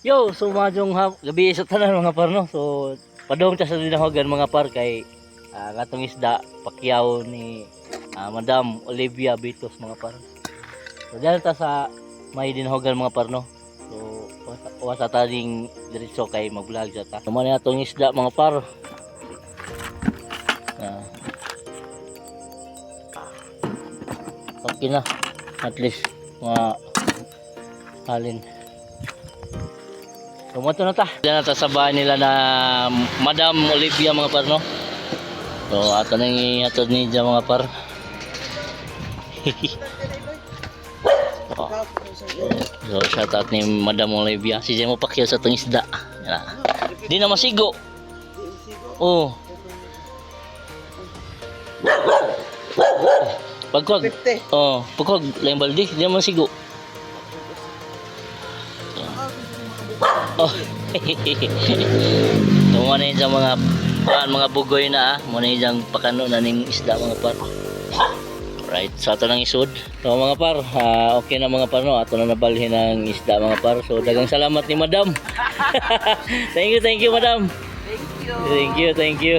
Yo, so madyong gabi sa tanan mga par no. So padong ta sa dinahogan mga par kay ngatong isda pakyaw ni Madam Olivia Bitos mga par. So diyan ta sa may dinahogan mga par no. So wasa ta ding diretso kay mag-vlog ta. Naman na atong isda mga par. Okay na. At least mga halin. Pumunta na ta. Diyan na ta sa bahay nila na Madam Olivia mga par no. So ato nang ihatod ni dyan mga par. So shout out ni Madam Olivia. Si Jemo pakyaw sa itong isda. Di na masigo. Oh. Pagkog. Oh, pagkog lain baldi, di na masigo. Oh. Tumo na yun sa mga bugoy na muna yun pakano na ning isda mga par. Right, so ato nang isud. So mga par, okay na mga par no, ato na nabalhin ang isda mga par. So dagang salamat ni Madam. Thank you Madam. Thank you. Thank you.